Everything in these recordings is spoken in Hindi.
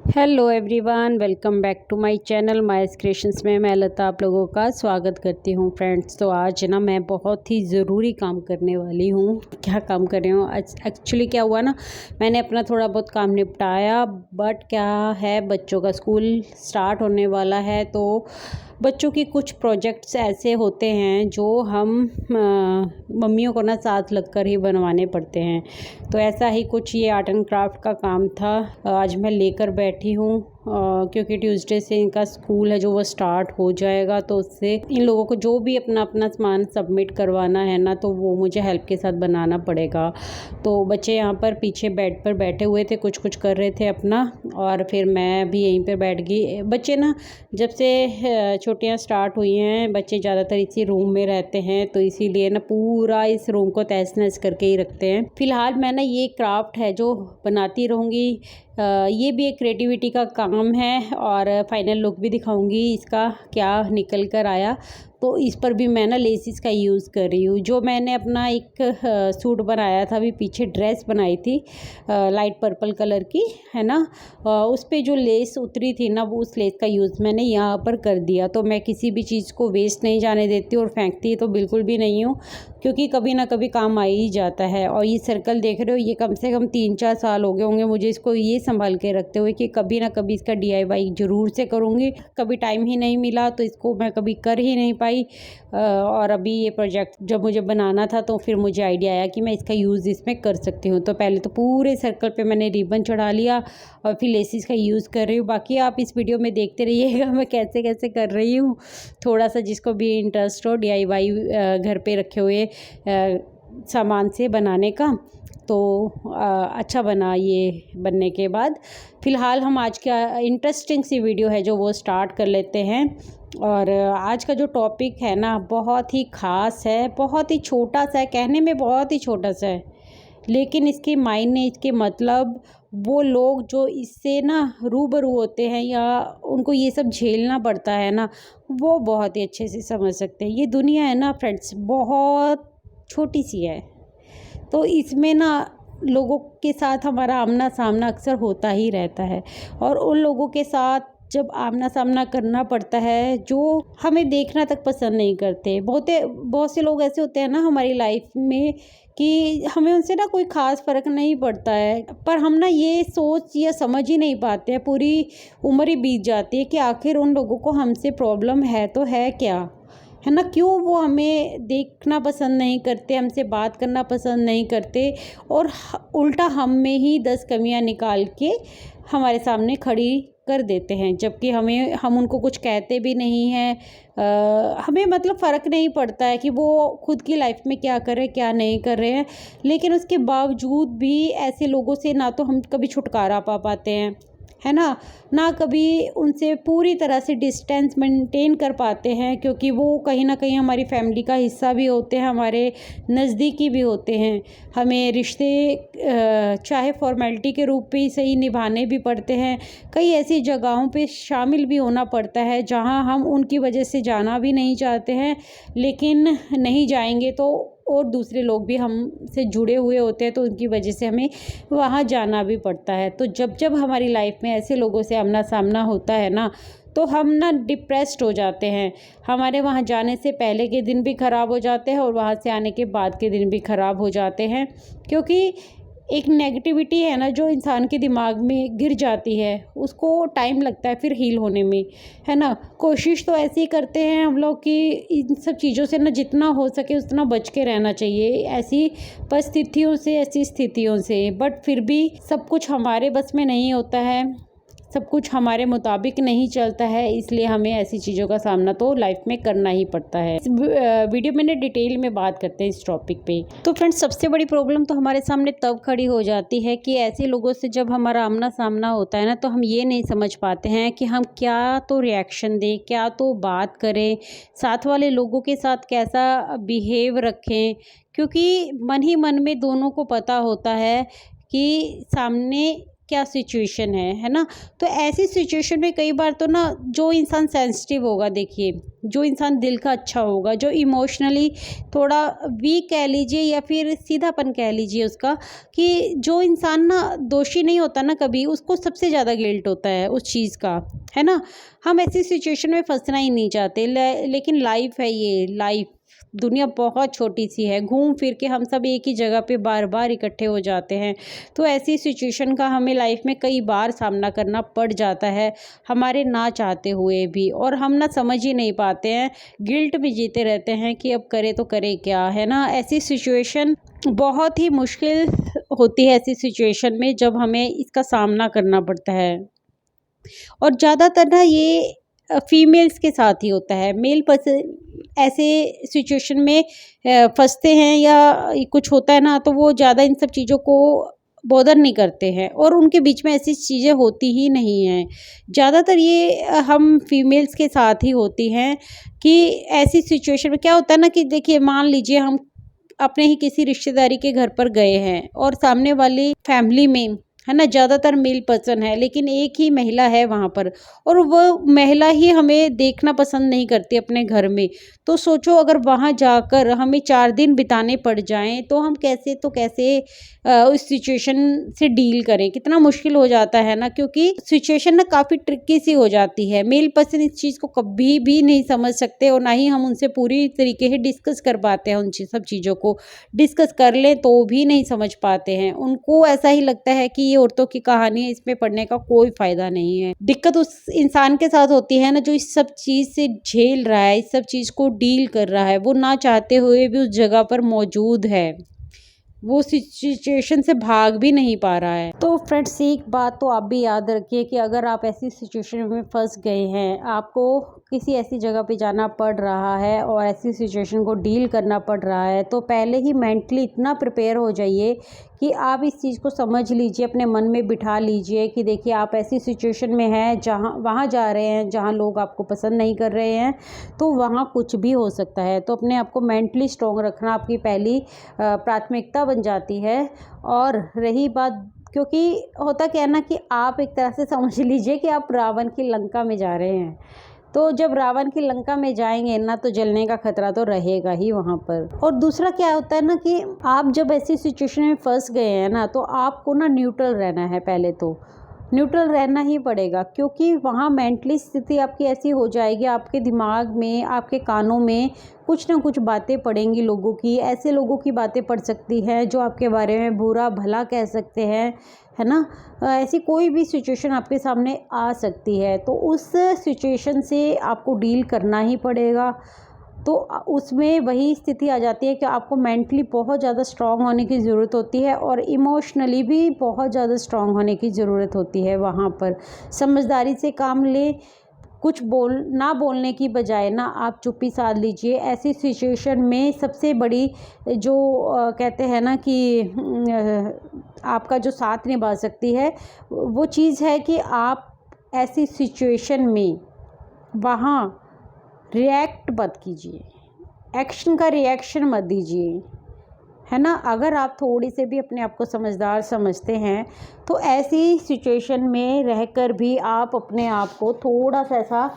Hello everyone, welcome back to my channel मायस क्रिएशंस में मैं लता आप लोगों का स्वागत करती हूँ। फ्रेंड्स, तो आज ना मैं बहुत ही ज़रूरी काम करने वाली हूँ। क्या काम कर रही हूँ? एक्चुअली क्या हुआ ना, मैंने अपना थोड़ा बहुत काम निपटाया, बट क्या है, बच्चों का स्कूल स्टार्ट होने वाला है, तो बच्चों की कुछ प्रोजेक्ट्स ऐसे होते हैं जो हम मम्मियों को ना साथ लगकर ही बनवाने पड़ते हैं। तो ऐसा ही कुछ ये आर्ट एंड क्राफ्ट का काम था। आज मैं लेकर बैठी हूँ क्योंकि ट्यूसडे से इनका स्कूल है जो वो स्टार्ट हो जाएगा, तो उससे इन लोगों को जो भी अपना अपना सामान सबमिट करवाना है ना, तो वो मुझे हेल्प के साथ बनाना पड़ेगा। तो बच्चे यहाँ पर पीछे बेड पर बैठे हुए थे, कुछ कुछ कर रहे थे अपना, और फिर मैं भी यहीं पर बैठ गई। बच्चे ना, जब से छुट्टियाँ स्टार्ट हुई हैं, बच्चे ज़्यादातर इसी रूम में रहते हैं, तो इसीलिए ना पूरा इस रूम को तहस नहस करके ही रखते हैं। फ़िलहाल मैं ना ये क्राफ्ट है जो बनाती रहूँगी। ये भी एक क्रिएटिविटी का काम है और फाइनल लुक भी दिखाऊंगी इसका क्या निकल कर आया। तो इस पर भी मैं ना लेसिस का यूज़ कर रही हूँ। जो मैंने अपना एक सूट बनाया था, अभी पीछे ड्रेस बनाई थी लाइट पर्पल कलर की, है ना, उस पे जो लेस उतरी थी ना, वो उस लेस का यूज़ मैंने यहाँ पर कर दिया। तो मैं किसी भी चीज़ को वेस्ट नहीं जाने देती और फेंकती तो बिल्कुल भी नहीं हूँ, क्योंकि कभी ना कभी काम आ ही जाता है। और ये सर्कल देख रहे हो, ये कम से कम 3-4 साल हो गए होंगे मुझे इसको ये संभाल के रखते हुए कि कभी ना कभी इसका DIY ज़रूर से करूँगी। कभी टाइम ही नहीं मिला तो इसको मैं कभी कर ही नहीं पाई। और अभी ये प्रोजेक्ट जब मुझे बनाना था तो फिर मुझे आइडिया आया कि मैं इसका यूज़ इसमें कर सकती हूँ। तो पहले तो पूरे सर्कल पे मैंने रिबन चढ़ा लिया और फिर लेसिस का यूज़ कर रही हूँ। बाकी आप इस वीडियो में देखते रहिएगा मैं कैसे कैसे कर रही हूँ। थोड़ा सा जिसको भी इंटरेस्ट हो DIY घर पे रखे हुए सामान से बनाने का, तो अच्छा बना। ये बनने के बाद फ़िलहाल हम आज का इंटरेस्टिंग सी वीडियो है जो वो स्टार्ट कर लेते हैं। और आज का जो टॉपिक है ना, बहुत ही ख़ास है, बहुत ही छोटा सा है, कहने में बहुत ही छोटा सा है, लेकिन इसके मायने, इसके मतलब, वो लोग जो इससे ना रूबरू होते हैं या उनको ये सब झेलना पड़ता है ना, वो बहुत ही अच्छे से समझ सकते हैं। ये दुनिया है ना फ्रेंड्स, बहुत छोटी सी है, तो इसमें ना लोगों के साथ हमारा आमना सामना अक्सर होता ही रहता है। और उन लोगों के साथ जब आमना सामना करना पड़ता है जो हमें देखना तक पसंद नहीं करते। बहुत से लोग ऐसे होते हैं ना हमारी लाइफ में कि हमें उनसे ना कोई ख़ास फ़र्क नहीं पड़ता है, पर हम ना ये सोच या समझ ही नहीं पाते हैं, पूरी उम्र ही बीत जाती है कि आखिर उन लोगों को हमसे प्रॉब्लम है तो है क्या, है ना, क्यों वो हमें देखना पसंद नहीं करते, हमसे बात करना पसंद नहीं करते, और उल्टा हम में ही 10 कमियां निकाल के हमारे सामने खड़ी कर देते हैं, जबकि हम उनको कुछ कहते भी नहीं हैं। हमें मतलब फ़र्क नहीं पड़ता है कि वो खुद की लाइफ में क्या कर रहे हैं, क्या नहीं कर रहे हैं, लेकिन उसके बावजूद भी ऐसे लोगों से ना तो हम कभी छुटकारा पा पाते हैं, है ना कभी उनसे पूरी तरह से डिस्टेंस मेंटेन कर पाते हैं, क्योंकि वो कहीं ना कहीं हमारी फैमिली का हिस्सा भी होते हैं, हमारे नज़दीकी भी होते हैं। हमें रिश्ते चाहे फॉर्मेलिटी के रूप में ही सही निभाने भी पड़ते हैं, कई ऐसी जगहों पे शामिल भी होना पड़ता है जहां हम उनकी वजह से जाना भी नहीं चाहते हैं, लेकिन नहीं जाएंगे तो और दूसरे लोग भी हमसे जुड़े हुए होते हैं, तो उनकी वजह से हमें वहाँ जाना भी पड़ता है। तो जब जब हमारी लाइफ में ऐसे लोगों से आमना सामना होता है ना, तो हम ना डिप्रेस्ड हो जाते हैं। हमारे वहाँ जाने से पहले के दिन भी ख़राब हो जाते हैं और वहाँ से आने के बाद के दिन भी ख़राब हो जाते हैं, क्योंकि एक नेगेटिविटी है ना जो इंसान के दिमाग में गिर जाती है, उसको टाइम लगता है फिर हील होने में, है ना। कोशिश तो ऐसे ही करते हैं हम लोग कि इन सब चीज़ों से ना जितना हो सके उतना बच के रहना चाहिए, ऐसी परिस्थितियों से, ऐसी स्थितियों से, बट फिर भी सब कुछ हमारे बस में नहीं होता है, सब कुछ हमारे मुताबिक नहीं चलता है, इसलिए हमें ऐसी चीज़ों का सामना तो लाइफ में करना ही पड़ता है। इस वीडियो में डिटेल में बात करते हैं इस टॉपिक पे। तो फ्रेंड्स, सबसे बड़ी प्रॉब्लम तो हमारे सामने तब खड़ी हो जाती है कि ऐसे लोगों से जब हमारा आमना सामना होता है ना, तो हम ये नहीं समझ पाते हैं कि हम क्या तो रिएक्शन दें, क्या तो बात करें, साथ वाले लोगों के साथ कैसा बिहेव रखें, क्योंकि मन ही मन में दोनों को पता होता है कि सामने क्या सिचुएशन है ना। तो ऐसी सिचुएशन में कई बार तो ना जो इंसान सेंसिटिव होगा, देखिए जो इंसान दिल का अच्छा होगा, जो इमोशनली थोड़ा वीक कह लीजिए या फिर सीधापन कह लीजिए उसका, कि जो इंसान ना दोषी नहीं होता ना कभी, उसको सबसे ज़्यादा गिल्ट होता है उस चीज़ का, है ना। हम ऐसी सिचुएशन में फंसना ही नहीं चाहते, लेकिन लाइफ है, ये लाइफ दुनिया बहुत छोटी सी है, घूम फिर के हम सब एक ही जगह पे बार बार इकट्ठे हो जाते हैं। तो ऐसी सिचुएशन का हमें लाइफ में कई बार सामना करना पड़ जाता है, हमारे ना चाहते हुए भी, और हम ना समझ ही नहीं पाते हैं, गिल्ट में जीते रहते हैं कि अब करे तो करे क्या, है ना। ऐसी सिचुएशन बहुत ही मुश्किल होती है, ऐसी सिचुएशन में जब हमें इसका सामना करना पड़ता है। और ज़्यादातर ना ये फीमेल्स के साथ ही होता है। मेल पर्सन ऐसे सिचुएशन में फंसते हैं या कुछ होता है ना, तो वो ज़्यादा इन सब चीज़ों को बॉदर नहीं करते हैं, और उनके बीच में ऐसी चीज़ें होती ही नहीं हैं। ज़्यादातर ये हम फीमेल्स के साथ ही होती हैं कि ऐसी सिचुएशन में क्या होता है ना, कि देखिए मान लीजिए हम अपने ही किसी रिश्तेदारी के घर पर गए हैं और सामने वाली फैमिली में, है ना, ज़्यादातर मेल पर्सन है, लेकिन एक ही महिला है वहाँ पर, और वो महिला ही हमें देखना पसंद नहीं करती अपने घर में। तो सोचो अगर वहाँ जाकर हमें 4 दिन बिताने पड़ जाएं, तो हम कैसे तो कैसे उस सिचुएशन से डील करें, कितना मुश्किल हो जाता है ना, क्योंकि सिचुएशन ना काफ़ी ट्रिकी सी हो जाती है। मेल पर्सन इस चीज़ को कभी भी नहीं समझ सकते, और ना ही हम उनसे पूरी तरीके से डिस्कस कर पाते हैं। उन सब चीज़ों को डिस्कस कर लें तो भी नहीं समझ पाते हैं। उनको ऐसा ही लगता है कि ये औरतों की कहानी है, इसमें पढ़ने का कोई फ़ायदा नहीं है। दिक्कत उस इंसान के साथ होती है ना, जो इस सब चीज़ से झेल रहा है, इस सब चीज़ को डील कर रहा है, वो ना चाहते हुए भी उस जगह पर मौजूद है, वो सिचुएशन से भाग भी नहीं पा रहा है। तो फ्रेंड्स, एक बात तो आप भी याद रखिए कि अगर आप ऐसी सिचुएशन में फंस गए हैं, आपको किसी ऐसी जगह पे जाना पड़ रहा है और ऐसी सिचुएशन को डील करना पड़ रहा है, तो पहले ही मेंटली इतना प्रिपेयर हो जाइए कि आप इस चीज़ को समझ लीजिए, अपने मन में बिठा लीजिए कि देखिए आप ऐसी सिचुएशन में हैं जहाँ वहाँ जा रहे हैं जहाँ लोग आपको पसंद नहीं कर रहे हैं, तो वहाँ कुछ भी हो सकता है। तो अपने आप को मेंटली स्ट्रॉन्ग रखना आपकी पहली प्राथमिकता बन जाती है। और रही बात, क्योंकि होता क्या है ना, कि आप एक तरह से समझ लीजिए कि आप रावण की लंका में जा रहे हैं। तो जब रावण की लंका में जाएंगे ना, तो जलने का खतरा तो रहेगा ही वहाँ पर। और दूसरा क्या होता है ना, कि आप जब ऐसी सिचुएशन में फंस गए हैं ना, तो आपको ना न्यूट्रल रहना है, पहले तो न्यूट्रल रहना ही पड़ेगा, क्योंकि वहाँ मेंटली स्थिति आपकी ऐसी हो जाएगी, आपके दिमाग में, आपके कानों में कुछ ना कुछ बातें पड़ेंगी लोगों की, ऐसे लोगों की बातें पड़ सकती हैं जो आपके बारे में बुरा भला कह सकते हैं, है ना। ऐसी कोई भी सिचुएशन आपके सामने आ सकती है, तो उस सिचुएशन से आपको डील करना ही पड़ेगा। तो उसमें वही स्थिति आ जाती है कि आपको मेंटली बहुत ज़्यादा स्ट्रांग होने की ज़रूरत होती है, और इमोशनली भी बहुत ज़्यादा स्ट्रांग होने की ज़रूरत होती है। वहाँ पर समझदारी से काम लें, कुछ ना बोलने की बजाय ना आप चुप्पी साध लीजिए। ऐसी सिचुएशन में सबसे बड़ी जो कहते हैं ना कि आपका जो साथ निभा सकती है, वो चीज़ है कि आप ऐसी सिचुएशन में वहाँ रिएक्ट मत कीजिए, एक्शन का रिएक्शन मत दीजिए, है ना। अगर आप थोड़ी से भी अपने आप को समझदार समझते हैं, तो ऐसी सिचुएशन में रहकर भी आप अपने आप को थोड़ा सा ऐसा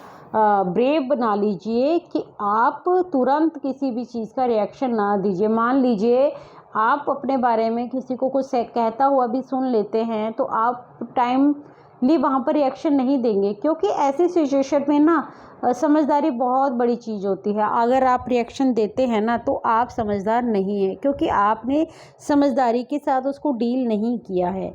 ब्रेव बना लीजिए कि आप तुरंत किसी भी चीज़ का रिएक्शन ना दीजिए। मान लीजिए आप अपने बारे में किसी को कुछ कहता हुआ भी सुन लेते हैं, तो आप टाइमली वहाँ पर रिएक्शन नहीं देंगे, क्योंकि ऐसी सिचुएशन में ना समझदारी बहुत बड़ी चीज़ होती है। अगर आप रिएक्शन देते हैं ना, तो आप समझदार नहीं हैं, क्योंकि आपने समझदारी के साथ उसको डील नहीं किया है।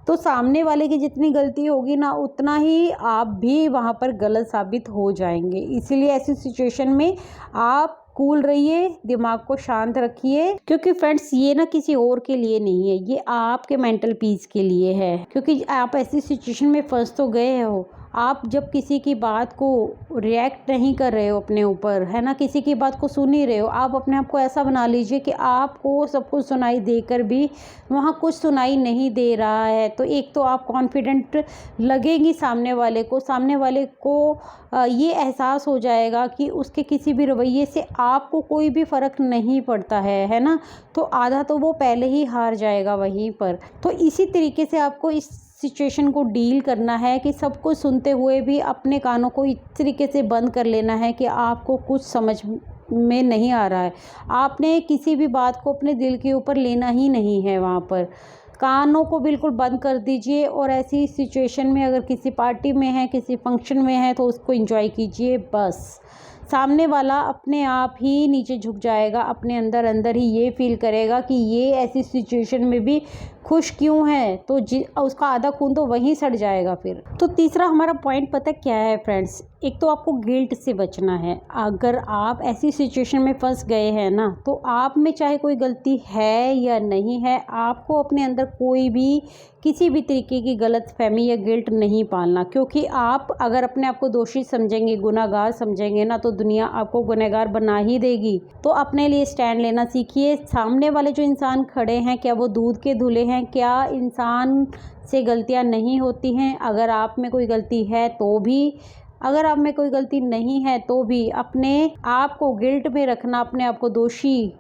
तो सामने वाले की जितनी गलती होगी ना, उतना ही आप भी वहाँ पर गलत साबित हो जाएंगे। इसीलिए ऐसी सिचुएशन में आप कूल रहिए, दिमाग को शांत रखिए, क्योंकि फ्रेंड्स ये ना किसी और के लिए नहीं है, ये आपके मेंटल पीस के लिए है। क्योंकि आप ऐसी सिचुएशन में फंस तो गए हो, आप जब किसी की बात को रिएक्ट नहीं कर रहे हो अपने ऊपर, है ना, किसी की बात को सुन ही रहे हो, आप अपने आप को ऐसा बना लीजिए कि आपको सब कुछ सुनाई देकर भी वहाँ कुछ सुनाई नहीं दे रहा है। तो एक तो आप कॉन्फिडेंट लगेंगी सामने वाले को ये एहसास हो जाएगा कि उसके किसी भी रवैये से आपको कोई भी फ़र्क नहीं पड़ता है ना। तो आधा तो वो पहले ही हार जाएगा वहीं पर। तो इसी तरीके से आपको इस सिचुएशन को डील करना है कि सब कुछ सुनते हुए भी अपने कानों को इस तरीके से बंद कर लेना है कि आपको कुछ समझ में नहीं आ रहा है। आपने किसी भी बात को अपने दिल के ऊपर लेना ही नहीं है। वहाँ पर कानों को बिल्कुल बंद कर दीजिए और ऐसी सिचुएशन में अगर किसी पार्टी में है, किसी फंक्शन में है, तो उसको एंजॉय कीजिए बस। सामने वाला अपने आप ही नीचे झुक जाएगा, अपने अंदर अंदर ही ये फील करेगा कि ये ऐसी सिचुएशन में भी खुश क्यों है, तो उसका आधा खून तो वहीं सड़ जाएगा फिर। तो तीसरा हमारा पॉइंट पता क्या है फ्रेंड्स, एक तो आपको गिल्ट से बचना है। अगर आप ऐसी सिचुएशन में फंस गए हैं ना, तो आप में चाहे कोई गलती है या नहीं है, आपको अपने अंदर कोई भी किसी भी तरीके की गलतफहमी या गिल्ट नहीं पालना। क्योंकि आप अगर अपने आप को दोषी समझेंगे, गुनाहगार समझेंगे ना, तो दुनिया आपको गुनहगार बना ही देगी। तो अपने लिए स्टैंड लेना सीखिए। सामने वाले जो इंसान खड़े हैं, क्या वो दूध के धुले हैं? क्या इंसान से गलतियां नहीं होती हैं? अगर आप में कोई गलती है तो भी, अगर आप में कोई गलती नहीं है तो भी अपने आप को गिल्ट में रखना, अपने आप को दोषी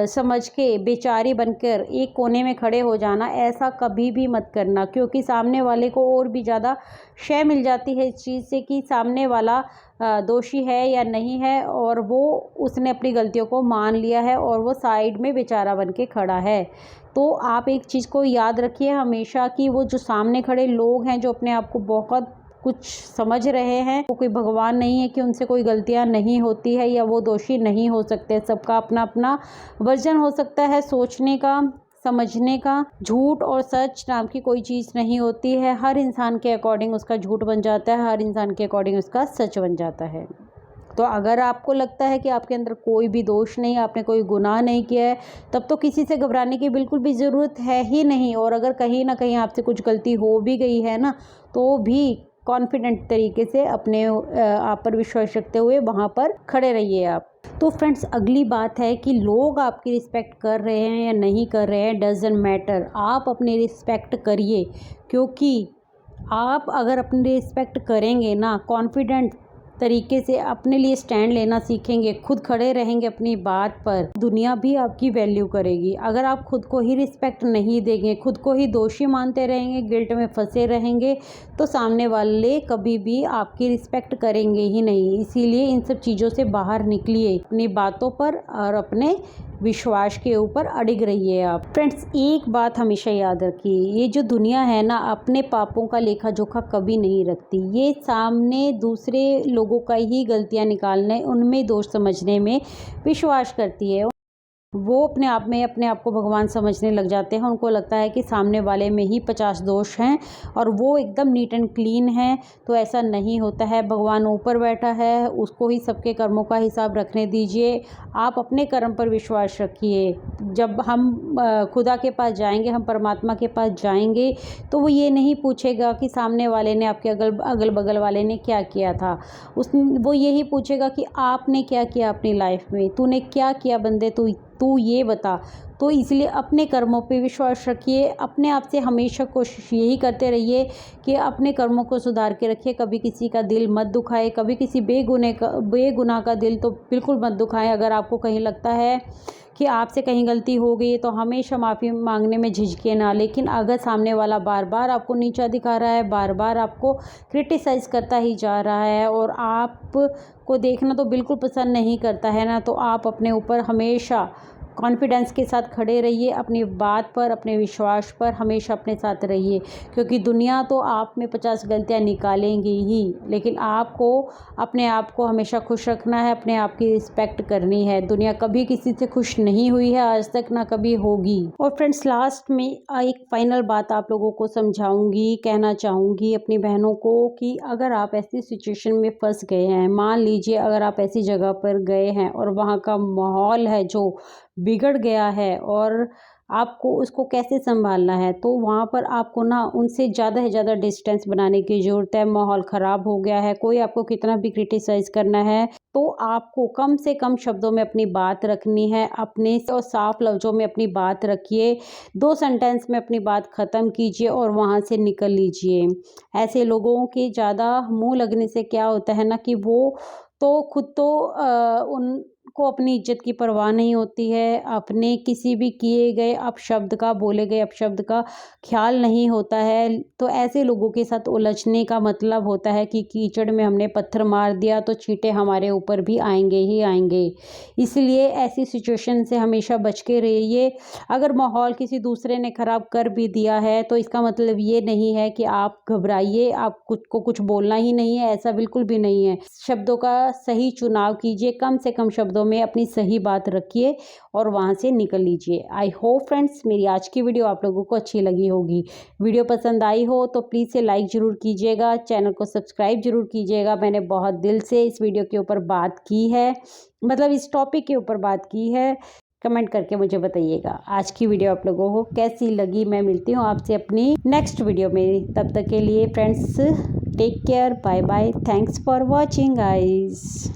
समझ के बेचारी बनकर एक कोने में खड़े हो जाना, ऐसा कभी भी मत करना। क्योंकि सामने वाले को और भी ज़्यादा शय मिल जाती है इस चीज़ से कि सामने वाला दोषी है या नहीं है, और वो उसने अपनी गलतियों को मान लिया है और वो साइड में बेचारा बन के खड़ा है। तो आप एक चीज़ को याद रखिए हमेशा कि वो जो सामने खड़े लोग हैं, जो अपने आप को बहुत कुछ समझ रहे हैं, वो कोई भगवान नहीं है कि उनसे कोई गलतियां नहीं होती है या वो दोषी नहीं हो सकते। सबका अपना अपना वर्जन हो सकता है सोचने का, समझने का। झूठ और सच नाम की कोई चीज़ नहीं होती है। हर इंसान के अकॉर्डिंग उसका झूठ बन जाता है, हर इंसान के अकॉर्डिंग उसका सच बन जाता है। तो अगर आपको लगता है कि आपके अंदर कोई भी दोष नहीं, आपने कोई गुनाह नहीं किया है, तब तो किसी से घबराने की बिल्कुल भी ज़रूरत है ही नहीं। और अगर कहीं ना कहीं आपसे कुछ गलती हो भी गई है ना, तो भी कॉन्फिडेंट तरीके से अपने आप पर विश्वास रखते हुए वहाँ पर खड़े रहिए आप। तो फ्रेंड्स, अगली बात है कि लोग आपकी रिस्पेक्ट कर रहे हैं या नहीं कर रहे हैं, डजंट मैटर। आप अपनी रिस्पेक्ट करिए, क्योंकि आप अगर अपनी रिस्पेक्ट करेंगे ना, कॉन्फिडेंट तरीके से अपने लिए स्टैंड लेना सीखेंगे, खुद खड़े रहेंगे अपनी बात पर, दुनिया भी आपकी वैल्यू करेगी। अगर आप खुद को ही रिस्पेक्ट नहीं देंगे, खुद को ही दोषी मानते रहेंगे, गिल्ट में फंसे रहेंगे, तो सामने वाले कभी भी आपकी रिस्पेक्ट करेंगे ही नहीं। इसीलिए इन सब चीज़ों से बाहर निकलिए, अपनी बातों पर और अपने विश्वास के ऊपर अडिग रहिए आप। फ्रेंड्स, एक बात हमेशा याद रखिए, ये जो दुनिया है ना, अपने पापों का लेखा जोखा कभी नहीं रखती। ये सामने दूसरे लोगों का ही गलतियां निकालने, उनमें दोष समझने में विश्वास करती है। वो अपने आप को भगवान समझने लग जाते हैं। उनको लगता है कि सामने वाले में ही 50 दोष हैं और वो एकदम नीट एंड क्लीन है। तो ऐसा नहीं होता है। भगवान ऊपर बैठा है, उसको ही सबके कर्मों का हिसाब रखने दीजिए। आप अपने कर्म पर विश्वास रखिए। जब हम खुदा के पास जाएंगे, हम परमात्मा के पास जाएंगे, तो वो ये नहीं पूछेगा कि सामने वाले ने, आपके अगल बगल वाले ने क्या किया था। वो यही पूछेगा कि आपने क्या किया अपनी लाइफ में, तूने क्या किया बंदे, तू ये बता। तो इसलिए अपने कर्मों पे विश्वास रखिए। अपने आप से हमेशा कोशिश यही करते रहिए कि अपने कर्मों को सुधार के रखिए। कभी किसी का दिल मत दुखाए, कभी किसी बेगुनाह का दिल तो बिल्कुल मत दुखाएं। अगर आपको कहीं लगता है कि आपसे कहीं गलती हो गई है, तो हमेशा माफ़ी मांगने में झिझके ना। लेकिन अगर सामने वाला बार बार आपको नीचा दिखा रहा है, बार बार आपको क्रिटिसाइज़ करता ही जा रहा है और आपको देखना तो बिल्कुल पसंद नहीं करता है ना, तो आप अपने ऊपर हमेशा कॉन्फिडेंस के साथ खड़े रहिए। अपनी बात पर, अपने विश्वास पर हमेशा अपने साथ रहिए। क्योंकि दुनिया तो आप में 50 गलतियां निकालेंगी ही, लेकिन आपको अपने आप को हमेशा खुश रखना है, अपने आप की रिस्पेक्ट करनी है। दुनिया कभी किसी से खुश नहीं हुई है आज तक, ना कभी होगी। और फ्रेंड्स, लास्ट में एक फाइनल बात आप लोगों को समझाऊंगी, कहना चाहूँगी अपनी बहनों को कि अगर आप ऐसी सिचुएशन में फंस गए हैं, मान लीजिए अगर आप ऐसी जगह पर गए हैं और वहाँ का माहौल है जो बिगड़ गया है और आपको उसको कैसे संभालना है, तो वहाँ पर आपको ना उनसे ज़्यादा से ज़्यादा डिस्टेंस बनाने की ज़रूरत है। माहौल ख़राब हो गया है, कोई आपको कितना भी क्रिटिसाइज़ करना है, तो आपको कम से कम शब्दों में अपनी बात रखनी है। अपने और साफ लफ्ज़ों में अपनी बात रखिए। 2 सेंटेंस में अपनी बात ख़त्म कीजिए और वहाँ से निकल लीजिए। ऐसे लोगों के ज़्यादा मुँह लगने से क्या होता है ना कि वो तो खुद तो को अपनी इज्जत की परवाह नहीं होती है, अपने किसी भी किए गए अपशब्द का, बोले गए अपशब्द का ख्याल नहीं होता है, तो ऐसे लोगों के साथ उलझने का मतलब होता है कि कीचड़ में हमने पत्थर मार दिया तो छींटे हमारे ऊपर भी आएंगे ही आएंगे। इसलिए ऐसी सिचुएशन से हमेशा बच के रहिए। अगर माहौल किसी दूसरे ने ख़राब कर भी दिया है तो इसका मतलब ये नहीं है कि आप घबराइए, आप कुछ बोलना ही नहीं है, ऐसा बिल्कुल भी नहीं है। शब्दों का सही चुनाव कीजिए, कम से कम शब्दों में अपनी सही बात रखिए और वहाँ से निकल लीजिए। आई होप फ्रेंड्स मेरी आज की वीडियो आप लोगों को अच्छी लगी होगी। वीडियो पसंद आई हो तो प्लीज़ से लाइक ज़रूर कीजिएगा, चैनल को सब्सक्राइब ज़रूर कीजिएगा। मैंने बहुत दिल से इस वीडियो के ऊपर बात की है, मतलब इस टॉपिक के ऊपर बात की है। कमेंट करके मुझे बताइएगा आज की वीडियो आप लोगों को कैसी लगी। मैं मिलती हूँ आपसे अपनी नेक्स्ट वीडियो में, तब तक के लिए friends take care, bye bye, thanks for watching guys.